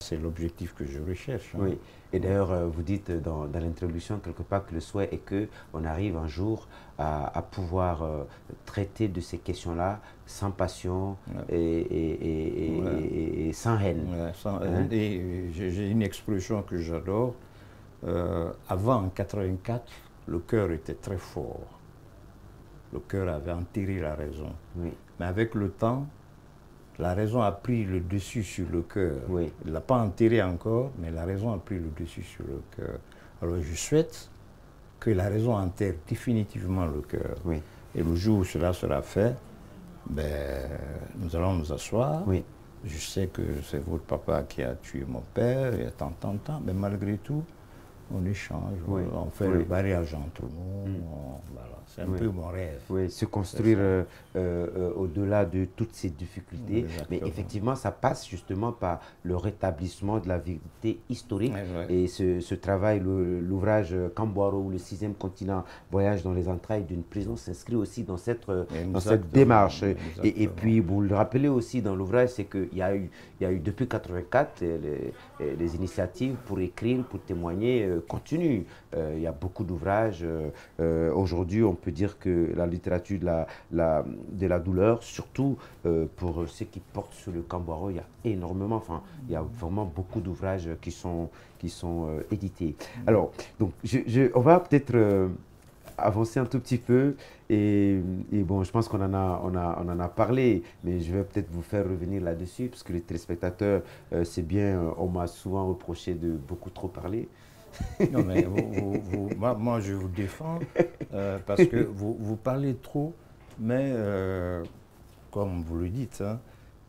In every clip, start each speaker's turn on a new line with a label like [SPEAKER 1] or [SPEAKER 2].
[SPEAKER 1] C'est l'objectif que je recherche. Hein.
[SPEAKER 2] Oui, et d'ailleurs, vous dites dans l'introduction quelque part que le souhait est qu'on arrive un jour à pouvoir traiter de ces questions-là sans passion
[SPEAKER 1] Ouais. Ouais.
[SPEAKER 2] et sans haine.
[SPEAKER 1] Ouais,
[SPEAKER 2] Hein?
[SPEAKER 1] et j'ai une expression que j'adore. Avant, en 84, le cœur était très fort. Le cœur avait enterré la raison.
[SPEAKER 2] Oui,
[SPEAKER 1] Mais avec le temps, la raison a pris le dessus sur le cœur.
[SPEAKER 2] oui,
[SPEAKER 1] Il ne l'a pas enterré encore, mais la raison a pris le dessus sur le cœur. Alors je souhaite que la raison enterre définitivement le cœur.
[SPEAKER 2] oui,
[SPEAKER 1] Et le jour où cela sera fait, ben, nous allons nous asseoir.
[SPEAKER 2] oui.
[SPEAKER 1] Je sais que c'est votre papa qui a tué mon père, il y a tant, mais malgré tout, on échange,
[SPEAKER 2] Oui,
[SPEAKER 1] on fait
[SPEAKER 2] oui.
[SPEAKER 1] le mariage entre nous.
[SPEAKER 2] Mm.
[SPEAKER 1] Voilà. C'est un
[SPEAKER 2] Oui.
[SPEAKER 1] peu mon rêve.
[SPEAKER 2] Oui, se construire au-delà de toutes ces difficultés.
[SPEAKER 1] Exactement.
[SPEAKER 2] Mais effectivement, ça passe justement par le rétablissement de la vérité historique.
[SPEAKER 1] Ouais.
[SPEAKER 2] Et ce travail, l'ouvrage Kambouaro ou le sixième continent, voyage dans les entrailles d'une prison, s'inscrit aussi dans cette démarche. Et puis, vous le rappelez aussi dans l'ouvrage, c'est qu'il y a eu depuis 84, les initiatives pour écrire, pour témoigner continuent. Il y a beaucoup d'ouvrages. Aujourd'hui, on peut dire que la littérature de la douleur, surtout pour ceux qui portent sur le Kambouaro, il y a énormément, enfin, il y a vraiment beaucoup d'ouvrages qui sont édités. Alors, donc, on va peut-être avancer un tout petit peu et bon, je pense qu'on en a parlé, mais je vais peut-être vous faire revenir là-dessus parce que les téléspectateurs, c'est bien, on m'a souvent reproché de beaucoup trop parler.
[SPEAKER 1] Non, mais moi, je vous défends parce que vous parlez trop, mais comme vous le dites, hein,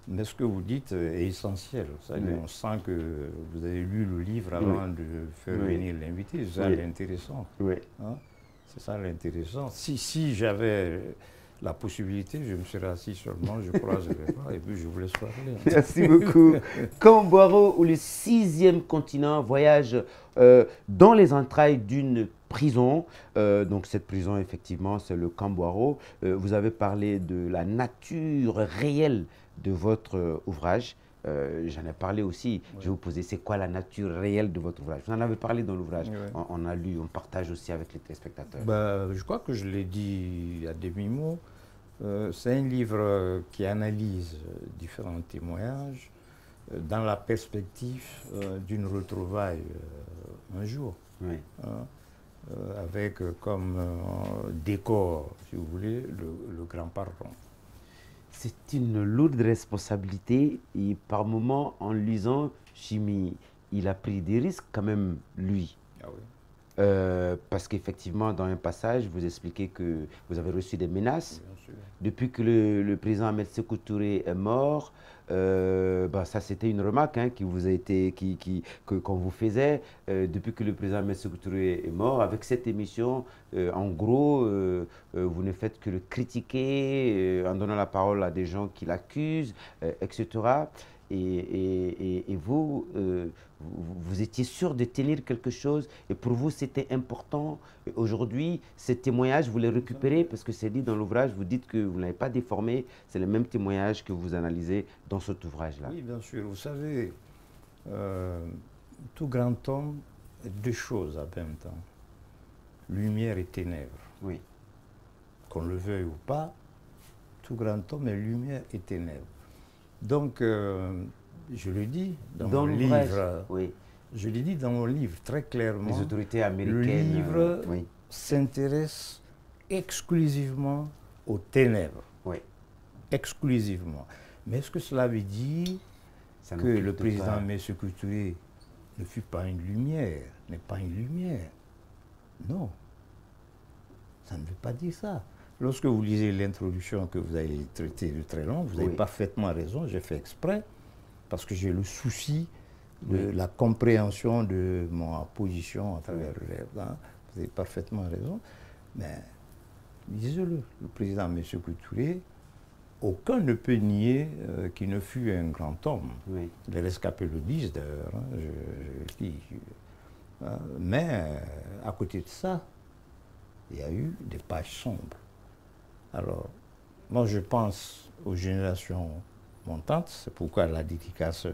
[SPEAKER 1] mais ce que vous dites est essentiel. Oui. On sent que vous avez lu le livre avant de faire venir l'invité. C'est ça l'intéressant.
[SPEAKER 2] Oui.
[SPEAKER 1] Hein? C'est ça l'intéressant. Si j'avais la possibilité, je me serais assis seulement, je croise les bras et puis je vous laisse parler.
[SPEAKER 2] Merci beaucoup. Kambouaro ou le sixième continent voyage dans les entrailles d'une prison. Donc cette prison, effectivement, c'est le Kambouaro. Vous avez parlé de la nature réelle de votre ouvrage. J'en ai parlé aussi. Oui. Je vais vous poser, c'est quoi la nature réelle de votre ouvrage? Vous en avez parlé dans l'ouvrage. Oui. On a lu, on partage aussi avec les téléspectateurs.
[SPEAKER 1] Je crois que je l'ai dit à demi-mot. C'est un livre qui analyse différents témoignages dans la perspective d'une retrouvaille un jour. Oui. Avec comme décor, si vous voulez, le grand pardon.
[SPEAKER 2] C'est une lourde responsabilité et par moments, en lisant, Chimie, il a pris des risques quand même, lui.
[SPEAKER 1] Ah oui.
[SPEAKER 2] Parce qu'effectivement, dans un passage, vous expliquez que vous avez reçu des menaces.
[SPEAKER 1] Bien sûr.
[SPEAKER 2] Depuis que le président Ahmed Sékou Touré est mort, ça c'était une remarque hein, qui vous a été, qu'on vous faisait. Depuis que le président Ahmed Sékou Touré est mort, avec cette émission, en gros, vous ne faites que le critiquer en donnant la parole à des gens qui l'accusent, etc. Et vous, vous étiez sûr de tenir quelque chose et pour vous c'était important. Aujourd'hui, ces témoignages, vous les récupérez parce que c'est dit dans l'ouvrage, vous dites que vous n'avez pas déformé, c'est le même témoignage que vous analysez dans cet ouvrage-là.
[SPEAKER 1] Oui, bien sûr. Vous savez, tout grand homme est deux choses en même temps, lumière et ténèbres.
[SPEAKER 2] Oui.
[SPEAKER 1] Qu'on le veuille ou pas, tout grand homme est lumière et ténèbres. Donc, je le dis dans mon livre,
[SPEAKER 2] oui.
[SPEAKER 1] Je l'ai dit dans mon livre très clairement.
[SPEAKER 2] Les autorités américaines.
[SPEAKER 1] Le livre s'intéresse exclusivement aux ténèbres.
[SPEAKER 2] Oui.
[SPEAKER 1] Exclusivement. Mais est-ce que cela veut dire que le président Ahmed Sékou Touré ne fut pas une lumière, n'est pas une lumière? Non. Ça ne veut pas dire ça. Lorsque vous lisez l'introduction que vous avez traitée de très long, vous avez parfaitement raison, j'ai fait exprès, parce que j'ai le souci de la compréhension de ma position à travers le livre. Hein. Vous avez parfaitement raison. Mais, lisez-le, le président M. Sékou Touré, aucun ne peut nier qu'il ne fut un grand homme. Oui. Les rescapés le disent d'ailleurs, hein, je le dis. Mais, à côté de ça, il y a eu des pages sombres. Alors, moi je pense aux générations mon tante, c'est pourquoi la dédicace,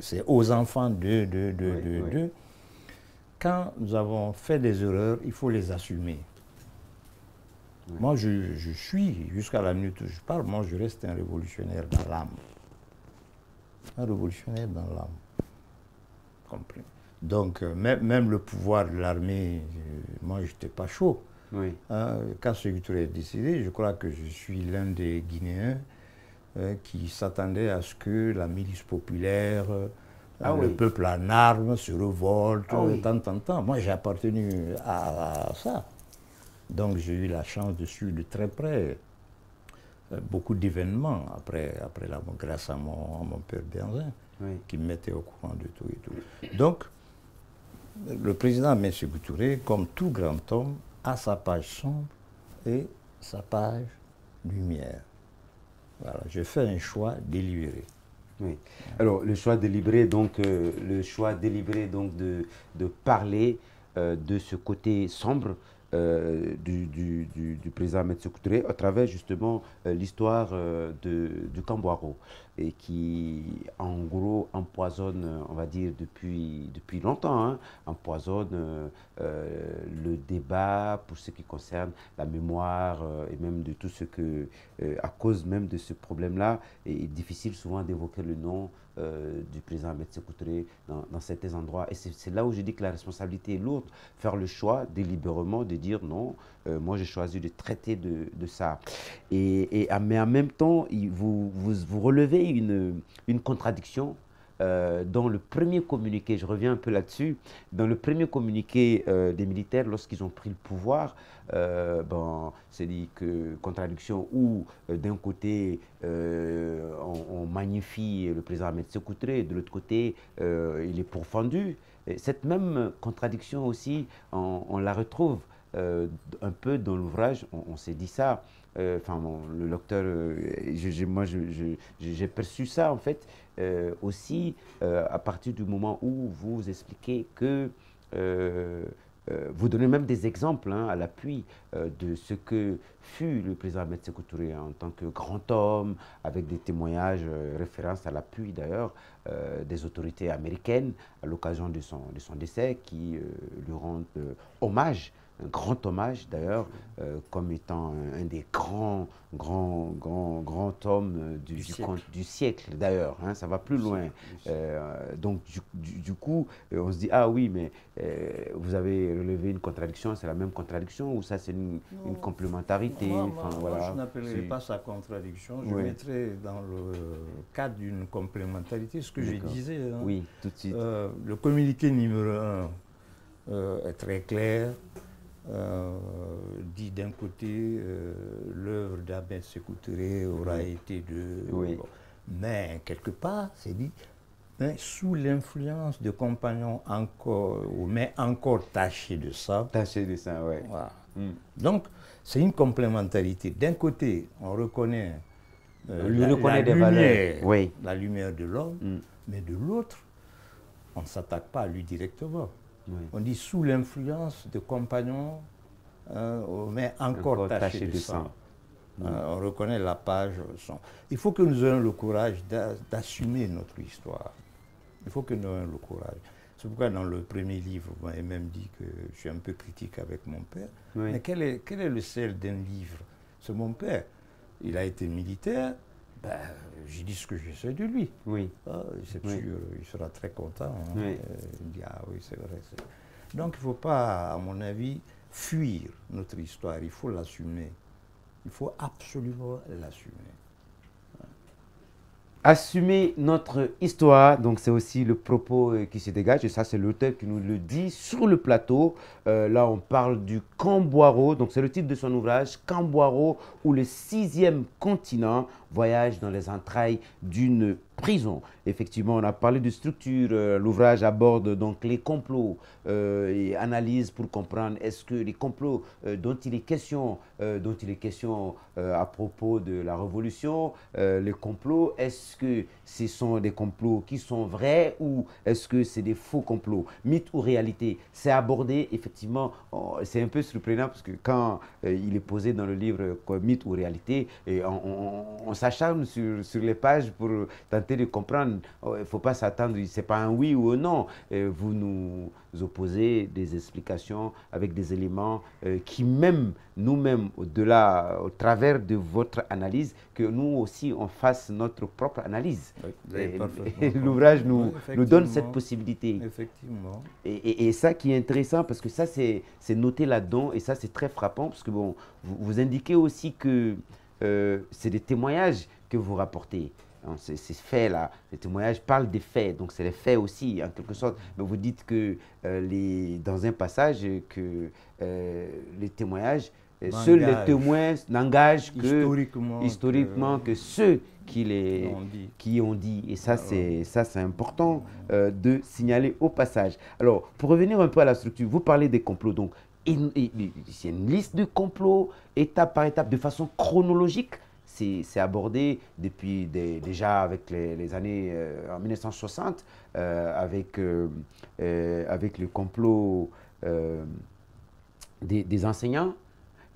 [SPEAKER 1] c'est aux enfants de. Quand nous avons fait des erreurs, il faut les assumer. Oui. Moi, je suis, jusqu'à la minute où je parle, moi, je reste un révolutionnaire dans l'âme. Un révolutionnaire dans l'âme. Compris. Donc, même le pouvoir de l'armée, moi, je n'étais pas chaud. Oui. Quand Sékou Touré est décédé, je crois que je suis l'un des Guinéens qui s'attendait à ce que la milice populaire, le peuple en armes se révolte, tant. Moi, j'ai appartenu à ça. Donc, j'ai eu la chance de suivre de très près beaucoup d'événements après la mort, grâce à mon père Benzin, qui me mettait au courant de tout et tout. Donc, le président M. Sékou Touré, comme tout grand homme, a sa page sombre et sa page lumière. Voilà, j'ai fait un choix délibéré.
[SPEAKER 2] Oui. Alors, le choix délibéré, donc, de parler de ce côté sombre du président Ahmed Sékou Touré à travers justement l'histoire du Kambouaro, et qui en gros empoisonne, on va dire depuis longtemps, hein, empoisonne le débat pour ce qui concerne la mémoire et même de tout ce que, à cause même de ce problème-là, il est difficile souvent d'évoquer le nom du président Ahmed Sékou Touré dans certains endroits. Et c'est là où je dis que la responsabilité est lourde, faire le choix délibérément de dire non, moi j'ai choisi de traiter de ça. Mais en même temps, vous relevez une contradiction dans le premier communiqué, je reviens un peu là-dessus, dans le premier communiqué des militaires lorsqu'ils ont pris le pouvoir, c'est dit que contradiction où d'un côté on magnifie le président Ahmed Sékou Touré, de l'autre côté il est pourfendu. Et cette même contradiction aussi, on la retrouve un peu dans l'ouvrage, on s'est dit ça. Le lecteur, j'ai perçu ça en fait aussi à partir du moment où vous expliquez que vous donnez même des exemples à l'appui de ce que fut le président Ahmed Sékou Touré en tant que grand homme, avec des témoignages, références à l'appui d'ailleurs des autorités américaines à l'occasion de son décès, qui lui rendent hommage. Un grand hommage d'ailleurs, comme étant un des grands hommes du siècle d'ailleurs, hein, ça va plus loin. Donc du coup, on se dit, ah oui, mais vous avez relevé une contradiction, c'est la même contradiction, ou ça c'est une complémentarité?
[SPEAKER 1] Moi, je n'appellerais pas ça contradiction, je mettrais dans le cadre d'une complémentarité ce que je disais. Hein.
[SPEAKER 2] Oui, tout de suite.
[SPEAKER 1] Le communiqué numéro 1 est très clair. Dit d'un côté, l'œuvre d'Ahmed Sékou Touré aura été de...
[SPEAKER 2] Oui.
[SPEAKER 1] Mais quelque part, c'est dit, sous l'influence de compagnons encore tachés de sang.
[SPEAKER 2] Tachés de sang, oui.
[SPEAKER 1] Voilà. Donc, c'est une complémentarité. D'un côté, on reconnaît, la lumière de l'homme, mais de l'autre, on ne s'attaque pas à lui directement. Oui. On dit sous l'influence de compagnons, mais encore tachés de sang. On reconnaît la page son. Il faut que nous ayons le courage d'assumer notre histoire. Il faut que nous ayons le courage. C'est pourquoi dans le premier livre, vous m'avez même dit que je suis un peu critique avec mon père. Oui. Mais quel est le sel d'un livre? C'est mon père. Il a été militaire. J'ai dit ce que je sais de lui.
[SPEAKER 2] Oui.
[SPEAKER 1] C'est sûr, il sera très content. Hein. Oui. Il dit, ah oui, c'est vrai. Donc il ne faut pas, à mon avis, fuir notre histoire. Il faut l'assumer. Il faut absolument l'assumer.
[SPEAKER 2] Assumer notre histoire, donc c'est aussi le propos qui se dégage, et ça c'est l'auteur qui nous le dit sur le plateau. Là on parle du Kambouaro, donc c'est le titre de son ouvrage, Kambouaro ou le 6e continent, voyage dans les entrailles d'une prison. Effectivement, on a parlé de structure. L'ouvrage aborde donc les complots et analyse pour comprendre est-ce que les complots dont il est question, à propos de la Révolution, les complots, est-ce que ce sont des complots qui sont vrais ou est-ce que c'est des faux complots? Mythe ou réalité? C'est abordé, effectivement, c'est un peu surprenant parce que quand il est posé dans le livre mythe ou réalité, et on s'acharne sur les pages pour tenter de comprendre. Il ne faut pas s'attendre, ce n'est pas un oui ou un non. Vous nous opposez des explications avec des éléments qui même, nous-mêmes, au-delà, au travers de votre analyse, que nous aussi, on fasse notre propre analyse. L'ouvrage nous donne cette possibilité.
[SPEAKER 1] Effectivement.
[SPEAKER 2] Et ça qui est intéressant, parce que ça, c'est noté là-dedans, et ça, c'est très frappant, parce que bon, vous indiquez aussi que c'est des témoignages que vous rapportez. Ces faits-là, les témoignages parlent des faits, donc c'est les faits aussi, en quelque sorte. Mais vous dites que dans un passage, que les témoignages, seuls les témoins n'engagent que historiquement que ceux qui ont dit. Et ça, c'est important de signaler au passage. Alors, pour revenir un peu à la structure, vous parlez des complots. Donc, c'est une liste de complots, étape par étape, de façon chronologique. C'est abordé depuis déjà avec les années en 1960, avec le complot des enseignants.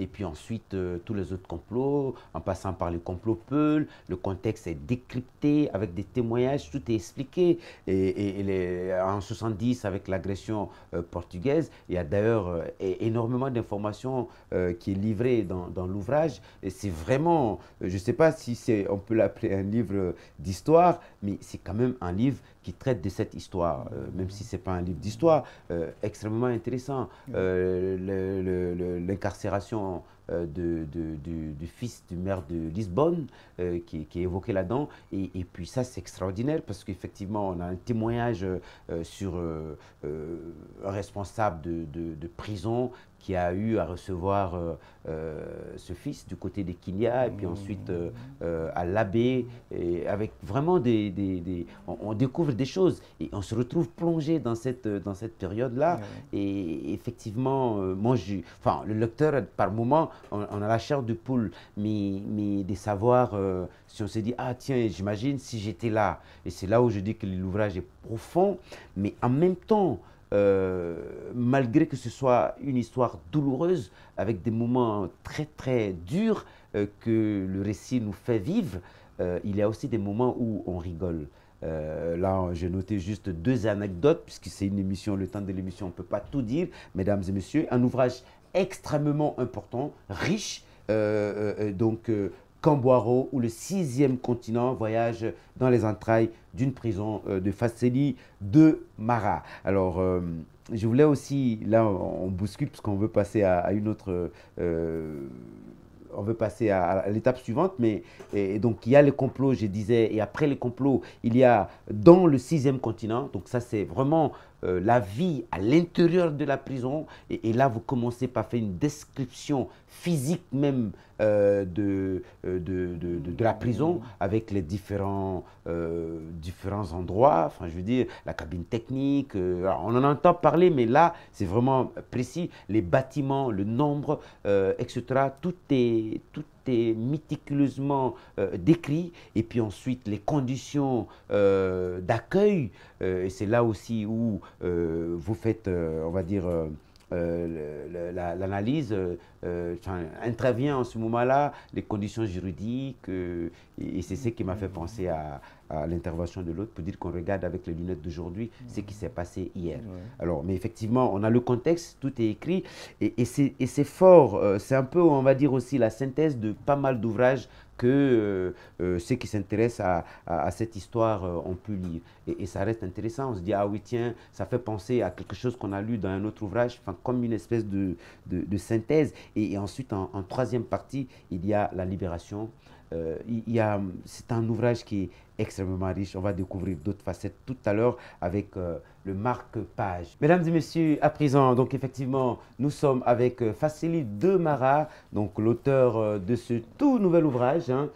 [SPEAKER 2] Et puis ensuite, tous les autres complots, en passant par le complot Peul, le contexte est décrypté avec des témoignages, tout est expliqué. Et en 70, avec l'agression portugaise, il y a d'ailleurs énormément d'informations qui est livrée dans l'ouvrage. Et c'est vraiment, je ne sais pas si on peut l'appeler un livre d'histoire, mais c'est quand même un livre qui traite de cette histoire, même si ce n'est pas un livre d'histoire, extrêmement intéressant. L'incarcération du fils du maire de Lisbonne qui est évoqué là-dedans. Et puis ça, c'est extraordinaire parce qu'effectivement, on a un témoignage sur un responsable de prison qui a eu à recevoir ce fils du côté des Kilia et puis ensuite à l'abbé, avec vraiment on découvre des choses et on se retrouve plongé dans cette période-là. Et effectivement, le lecteur, par moment, on a la chair de poule, mais de savoir si on se dit, ah tiens, j'imagine si j'étais là. Et c'est là où je dis que l'ouvrage est profond, mais en même temps, malgré que ce soit une histoire douloureuse, avec des moments très très durs que le récit nous fait vivre, il y a aussi des moments où on rigole. Là, j'ai noté juste 2 anecdotes, puisque c'est une émission, le temps de l'émission, on ne peut pas tout dire, mesdames et messieurs. Un ouvrage extrêmement important, riche, Camboiro, ou le 6e continent, voyage dans les entrailles d'une prison de Fasseli de Mara. Alors, je voulais aussi, là on bouscule parce qu'on veut passer à une autre... on veut passer à l'étape suivante, mais donc il y a les complots, je disais, et après les complots, il y a dans le 6e continent, donc ça c'est vraiment la vie à l'intérieur de la prison, et là vous commencez par faire une description physique même de la prison, avec les différents endroits, enfin je veux dire, la cabine technique, on en entend parler, mais là c'est vraiment précis, les bâtiments, le nombre, etc. Tout est méticuleusement décrit, et puis ensuite les conditions d'accueil, et c'est là aussi où vous faites, on va dire, l'analyse intervient en ce moment-là, les conditions juridiques, et c'est ce qui m'a fait penser à l'intervention de l'autre pour dire qu'on regarde avec les lunettes d'aujourd'hui ce qui s'est passé hier. Alors, mais effectivement, on a le contexte, tout est écrit, et c'est fort, c'est un peu, on va dire aussi, la synthèse de pas mal d'ouvrages que ceux qui s'intéressent à cette histoire ont pu lire. Et ça reste intéressant, on se dit, ah oui, tiens, ça fait penser à quelque chose qu'on a lu dans un autre ouvrage, comme une espèce de synthèse. Et ensuite, en 3e partie, il y a la libération c'est un ouvrage qui est extrêmement riche. On va découvrir d'autres facettes tout à l'heure avec le marque-page. Mesdames et messieurs, à présent, donc effectivement, nous sommes avec Fassili Demara, donc l'auteur de ce tout nouvel ouvrage, hein,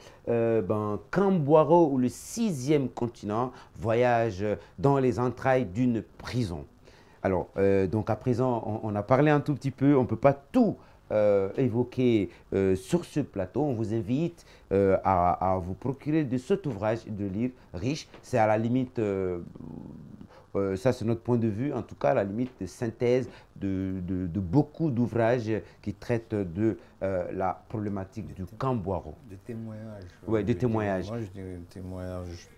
[SPEAKER 2] Kambouaro ou le 6e continent, voyage dans les entrailles d'une prison. Alors, donc à présent, on a parlé un tout petit peu, on ne peut pas tout évoqué sur ce plateau. On vous invite à vous procurer de cet ouvrage et de lire riche. C'est à la limite, ça c'est notre point de vue, en tout cas à la limite de synthèse de beaucoup d'ouvrages qui traitent de la problématique du Kambouaro.
[SPEAKER 1] Des témoignages.
[SPEAKER 2] Oui, des témoignages.
[SPEAKER 1] Moi, je dirais des témoignages.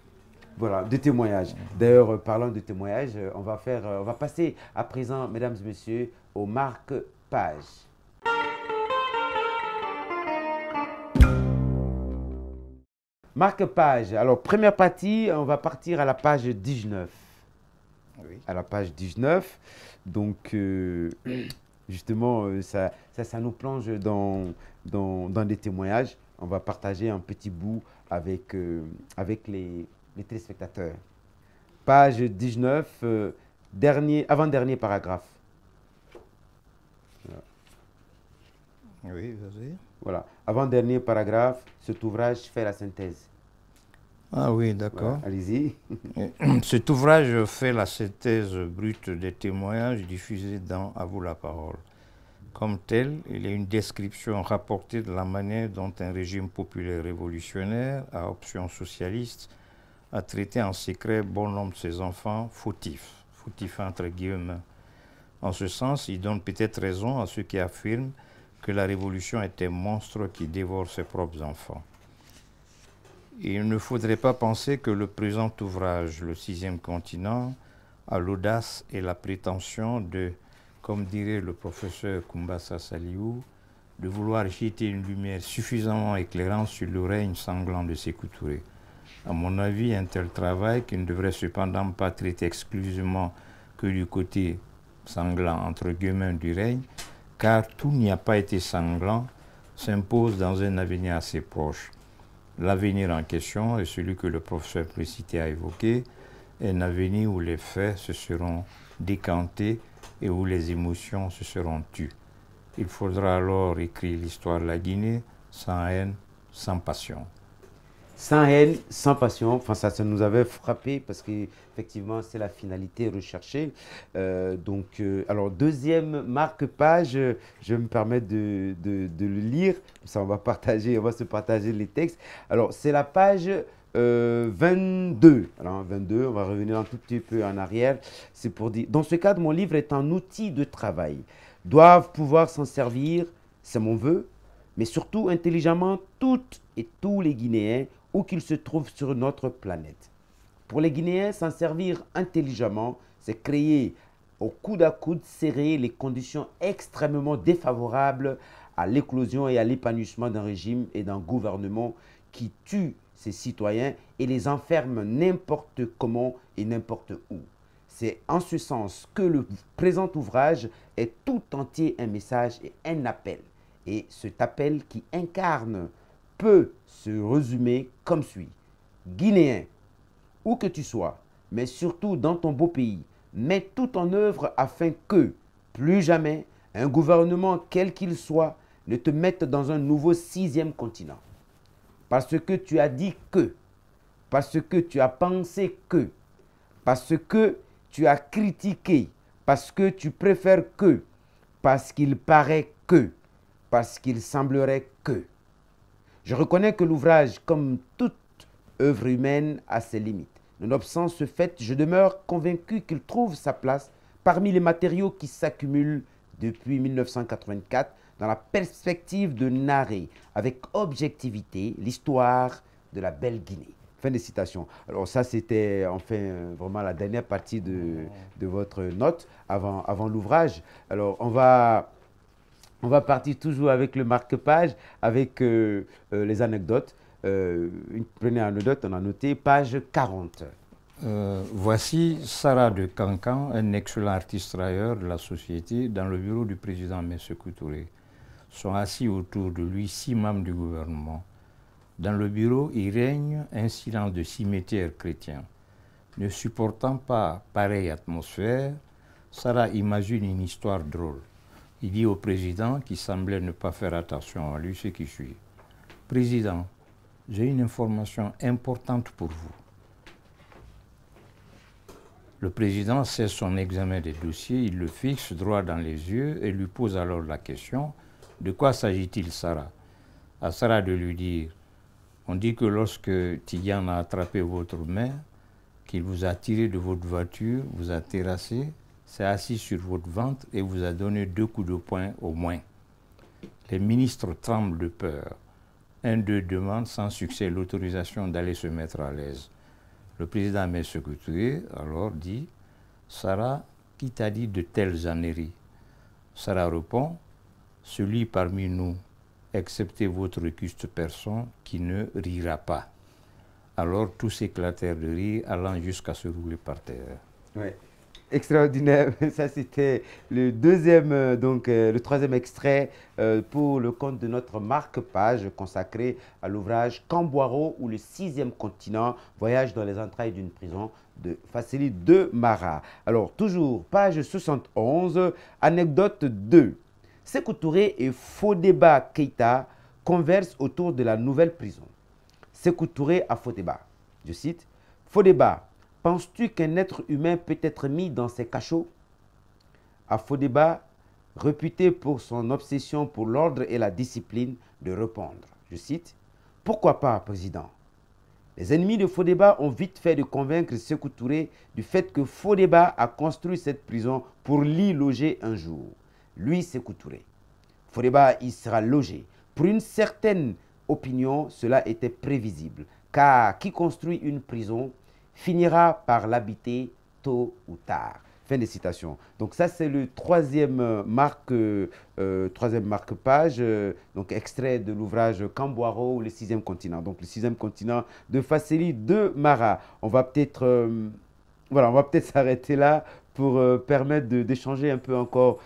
[SPEAKER 2] Voilà, des témoignages. D'ailleurs, parlant de témoignages, on va passer à présent, mesdames et messieurs, au marque-page. Marque-page. Alors, première partie, on va partir à la page 19. Oui. À la page 19. Donc, justement, ça nous plonge dans des témoignages. On va partager un petit bout avec les téléspectateurs. Page 19, avant-dernier paragraphe. Voilà.
[SPEAKER 1] Oui, vas-y.
[SPEAKER 2] Voilà. Avant-dernier paragraphe, cet ouvrage fait la synthèse.
[SPEAKER 1] Ah oui, d'accord.
[SPEAKER 2] Voilà, allez-y.
[SPEAKER 1] Cet ouvrage fait la synthèse brute des témoignages diffusés dans À vous la parole. Comme tel, il est une description rapportée de la manière dont un régime populaire révolutionnaire à option socialiste a traité en secret bon nombre de ses enfants fautifs entre guillemets. En ce sens, il donne peut-être raison à ceux qui affirment que la révolution est un monstre qui dévore ses propres enfants. Il ne faudrait pas penser que le présent ouvrage, Le 6e continent, a l'audace et la prétention de, comme dirait le professeur Kumbasa Saliou, de vouloir jeter une lumière suffisamment éclairante sur le règne sanglant de Sékou Touré. À mon avis, un tel travail, qui ne devrait cependant pas traiter exclusivement que du côté sanglant entre guillemets du règne, car tout n'y a pas été sanglant, s'impose dans un avenir assez proche. L'avenir en question est celui que le professeur précité a évoqué, un avenir où les faits se seront décantés et où les émotions se seront tues. Il faudra alors écrire l'histoire de la Guinée sans haine, sans passion.
[SPEAKER 2] Sans haine, sans passion, enfin ça nous avait frappé parce qu'effectivement c'est la finalité recherchée. Alors deuxième marque-page, je me permets de le lire, ça on va se partager les textes. Alors c'est la page 22. Alors 22, on va revenir un tout petit peu en arrière. C'est pour dire, dans ce cadre, mon livre est un outil de travail. Doivent pouvoir s'en servir, c'est mon vœu, mais surtout intelligemment toutes et tous les Guinéens où qu'ils se trouvent sur notre planète. Pour les Guinéens, s'en servir intelligemment, c'est créer au coude à coude serré les conditions extrêmement défavorables à l'éclosion et à l'épanouissement d'un régime et d'un gouvernement qui tue ses citoyens et les enferme n'importe comment et n'importe où. C'est en ce sens que le présent ouvrage est tout entier un message et un appel. Et cet appel qui incarne peut se résumer comme suit. Guinéen, où que tu sois, mais surtout dans ton beau pays, mets tout en œuvre afin que, plus jamais, un gouvernement quel qu'il soit ne te mette dans un nouveau 6e continent. Parce que tu as dit que, parce que tu as pensé que, parce que tu as critiqué, parce que tu préfères que, parce qu'il paraît que, parce qu'il semblerait que. Je reconnais que l'ouvrage, comme toute œuvre humaine, a ses limites. Nonobstant ce fait, je demeure convaincu qu'il trouve sa place parmi les matériaux qui s'accumulent depuis 1984 dans la perspective de narrer avec objectivité l'histoire de la belle Guinée. Fin de citation. Alors ça, c'était enfin vraiment la dernière partie de votre note avant l'ouvrage. Alors on va partir toujours avec le marque-page, avec les anecdotes. Une première anecdote, on a noté page 40.
[SPEAKER 1] Voici Sarah de Cancan, un excellent artiste travailleur de la société, dans le bureau du président M. Sékou Touré. Sont assis autour de lui 6 membres du gouvernement. Dans le bureau, il règne un silence de cimetière chrétien. Ne supportant pas pareille atmosphère, Sarah imagine une histoire drôle. Il dit au président, qui semblait ne pas faire attention à lui, ce qui suit. « Président, j'ai une information importante pour vous. » Le président cesse son examen des dossiers, il le fixe droit dans les yeux et lui pose alors la question « De quoi s'agit-il, Sarah ?» À Sarah de lui dire « On dit que lorsque Tidiane a attrapé votre main, qu'il vous a tiré de votre voiture, vous a terrassé, s'est assis sur votre ventre et vous a donné 2 coups de poing au moins. Les ministres tremblent de peur. Un d'eux demande sans succès l'autorisation d'aller se mettre à l'aise. Le président Ahmed Sékou Touré alors dit « Sarah, qui t'a dit de telles âneries ?» Sarah répond « Celui parmi nous, excepté votre auguste personne, qui ne rira pas. » Alors tous éclatèrent de rire, allant jusqu'à se rouler par terre.
[SPEAKER 2] Oui, extraordinaire. Ça, c'était le deuxième, le troisième extrait pour le compte de notre marque-page consacré à l'ouvrage Kambouaro ou le 6e continent, voyage dans les entrailles d'une prison de Fassili de Mara. Alors, toujours, page 71, anecdote 2. Sékou Touré et Fodeba Keïta conversent autour de la nouvelle prison. Sékou Touré à Fodeba, je cite, « Fodeba, penses-tu qu'un être humain peut être mis dans ces cachots ?» À Fodeba, réputé pour son obsession pour l'ordre et la discipline, de répondre, je cite, « Pourquoi pas, président ?» Les ennemis de Fodeba ont vite fait de convaincre Sékou Touré du fait que Fodeba a construit cette prison pour l'y loger un jour. Lui, Sékou Touré. Fodeba y sera logé. Pour une certaine opinion, cela était prévisible, car qui construit une prison finira par l'habiter tôt ou tard. Fin de citation. Donc ça, c'est le troisième marque-page, donc extrait de l'ouvrage Kambouaro ou le 6e continent. Donc le 6e continent de Fassili de Mara. On va peut-être voilà, on va peut-être s'arrêter là pour permettre d'échanger un peu encore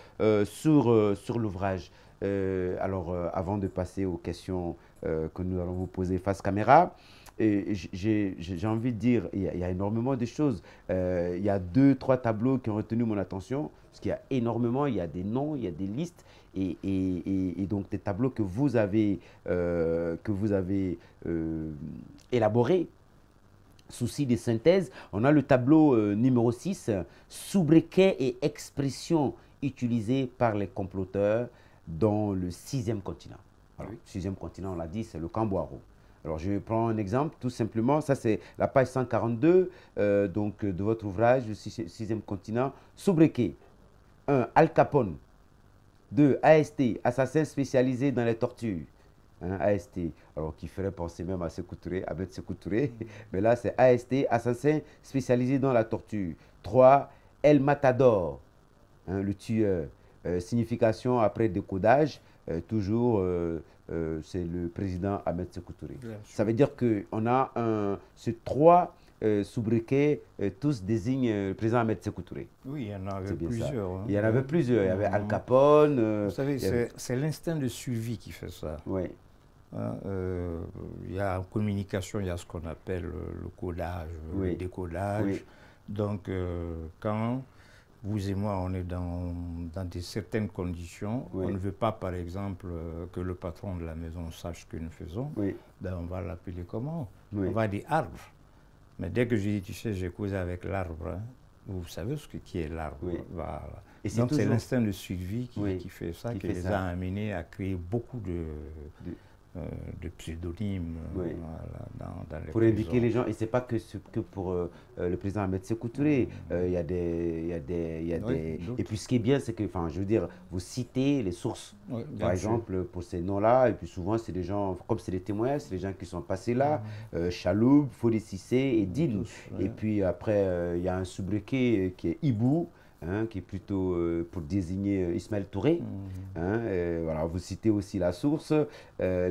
[SPEAKER 2] sur l'ouvrage. Avant de passer aux questions que nous allons vous poser face caméra, j'ai envie de dire, il y a énormément de choses. Il y a 2-3 tableaux qui ont retenu mon attention, parce qu'il y a énormément, il y a des noms, il y a des listes, et donc des tableaux que vous avez élaborés. Souci de synthèse, on a le tableau numéro 6, sobriquets et expressions utilisées par les comploteurs dans le 6e continent. Alors, le 6e continent, on l'a dit, c'est le Kambouaro. Alors, je prends un exemple, tout simplement. Ça, c'est la page 142 de votre ouvrage, le 6e continent. Sobriquet. 1. Al Capone. 2. AST, assassin spécialisé dans les tortures. AST, alors qui ferait penser même à Sékou Touré, à Ahmed Sékou Touré. Mais là, c'est AST, assassin spécialisé dans la torture. 3. El Matador, le tueur. Signification après décodage, toujours, c'est le président Ahmed Sékou Touré. Ça veut dire qu'on a ces 3 sobriquets, tous désignent le président Ahmed Sékou Touré.
[SPEAKER 1] Oui, il y en avait plusieurs. Hein.
[SPEAKER 2] Il y en avait plusieurs. Il y avait Al Capone.
[SPEAKER 1] Vous savez, c'est l'instinct de survie qui fait ça.
[SPEAKER 2] Oui.
[SPEAKER 1] Il y a en communication, il y a ce qu'on appelle le codage, le décodage. Oui. Donc, quand vous et moi, on est dans certaines conditions, on ne veut pas, par exemple, que le patron de la maison sache ce que nous faisons, ben on va l'appeler comment? On va dire arbre. Mais dès que je dis, tu sais, j'ai causé avec l'arbre, hein, vous savez qui est l'arbre. Voilà. Et donc, c'est l'instinct de survie qui fait ça, qui les a amenés à créer beaucoup de pseudonymes dans les
[SPEAKER 2] pour indiquer les gens, et c'est pas que pour le président Ahmed Sékou Touré, il y a des et puis ce qui est bien, c'est que, enfin, je veux dire, vous citez les sources, par exemple, pour ces noms-là, et puis souvent c'est des gens, comme c'est des témoins, c'est des gens qui sont passés là, Chaloub, Fodé Cissé et Dine, et puis après il y a un sobriquet qui est Ibou, qui est plutôt pour désigner Ismaël Touré. Voilà, vous citez aussi la source.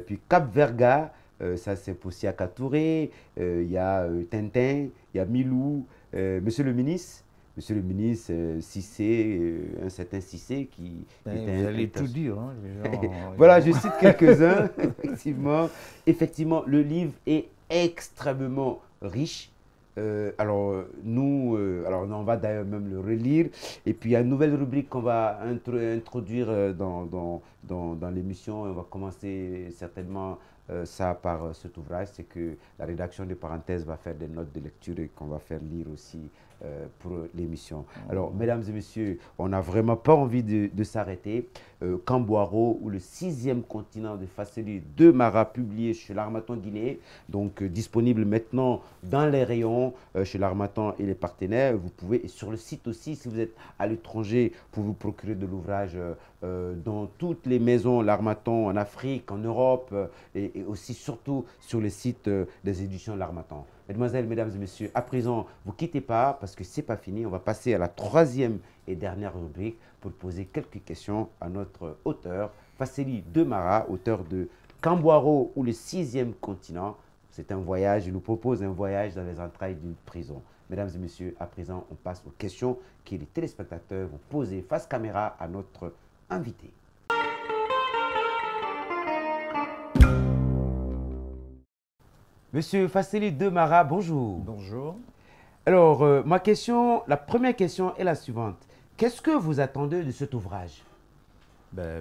[SPEAKER 2] Puis Cap Verga, ça c'est pour Siaka Touré. Il y a Tintin, il y a Milou. Monsieur le ministre, Monsieur le ministre, Cissé, un certain Cissé qui
[SPEAKER 1] était vous allez tout dire. Hein,
[SPEAKER 2] voilà, je cite quelques-uns. Effectivement, le livre est extrêmement riche. Alors, on va d'ailleurs même le relire. Et puis, il y a une nouvelle rubrique qu'on va introduire dans l'émission. On va commencer certainement ça par cet ouvrage. C'est que la rédaction de parenthèses va faire des notes de lecture et qu'on va faire lire aussi pour l'émission. Alors, mesdames et messieurs, on n'a vraiment pas envie de s'arrêter. Camboiro, ou le 6e continent de Fasseli de Mara, publié chez l'Harmattan guinéen, donc disponible maintenant dans les rayons chez l'Harmattan et les partenaires. Vous pouvez, et sur le site aussi, si vous êtes à l'étranger, pour vous procurer de l'ouvrage dans toutes les maisons l'Harmattan en Afrique, en Europe, et aussi surtout sur les sites des éditions l'Harmattan. Mesdemoiselles, mesdames et messieurs, à présent, vous ne quittez pas parce que ce n'est pas fini. On va passer à la 3e et dernière rubrique pour poser quelques questions à notre auteur, Fasseli de Mara, auteur de Camboiro, ou le 6e continent. C'est un voyage, il nous propose un voyage dans les entrailles d'une prison. Mesdames et messieurs, à présent, on passe aux questions que les téléspectateurs vont poser face caméra à notre invité. Monsieur Fasseli de Mara, bonjour.
[SPEAKER 1] Bonjour.
[SPEAKER 2] Alors, la première question est la suivante. Qu'est-ce que vous attendez de cet ouvrage?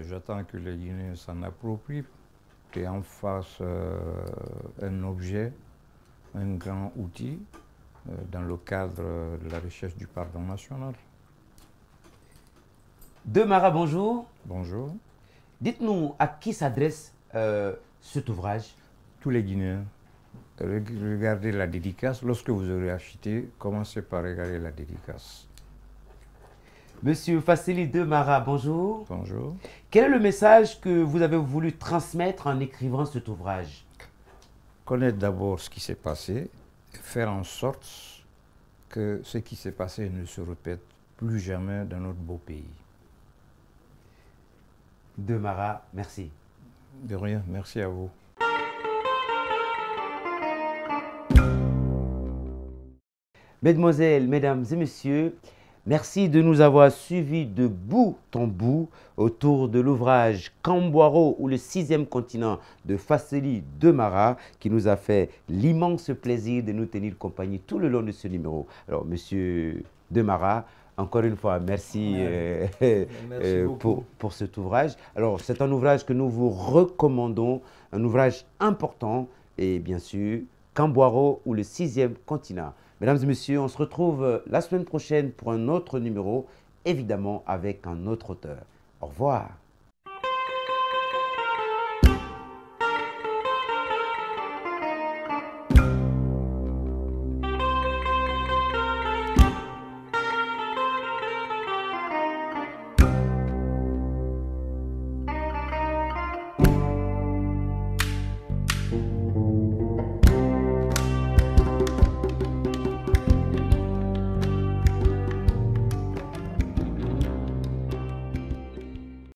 [SPEAKER 1] J'attends que les Guinéens s'en approprient et en fassent un objet, un grand outil dans le cadre de la recherche du pardon national.
[SPEAKER 2] De Mara, bonjour.
[SPEAKER 1] Bonjour.
[SPEAKER 2] Dites-nous à qui s'adresse cet ouvrage?
[SPEAKER 1] Tous les Guinéens. Regardez la dédicace. Lorsque vous aurez acheté, commencez par regarder la dédicace.
[SPEAKER 2] Monsieur Fasseli de Mara, bonjour.
[SPEAKER 1] Bonjour.
[SPEAKER 2] Quel est le message que vous avez voulu transmettre en écrivant cet ouvrage?
[SPEAKER 1] Connaître d'abord ce qui s'est passé et faire en sorte que ce qui s'est passé ne se répète plus jamais dans notre beau pays.
[SPEAKER 2] De Mara, merci.
[SPEAKER 1] De rien, merci à vous.
[SPEAKER 2] Mesdemoiselles, mesdames et messieurs, merci de nous avoir suivis de bout en bout autour de l'ouvrage Camboiro, ou le 6e continent de Fasseli de Mara, qui nous a fait l'immense plaisir de nous tenir compagnie tout le long de ce numéro. Alors, monsieur de Mara, encore une fois, merci, pour cet ouvrage. Alors, c'est un ouvrage que nous vous recommandons, un ouvrage important, et bien sûr, Camboiro, ou le 6e continent. Mesdames et messieurs, on se retrouve la semaine prochaine pour un autre numéro, évidemment avec un autre auteur. Au revoir.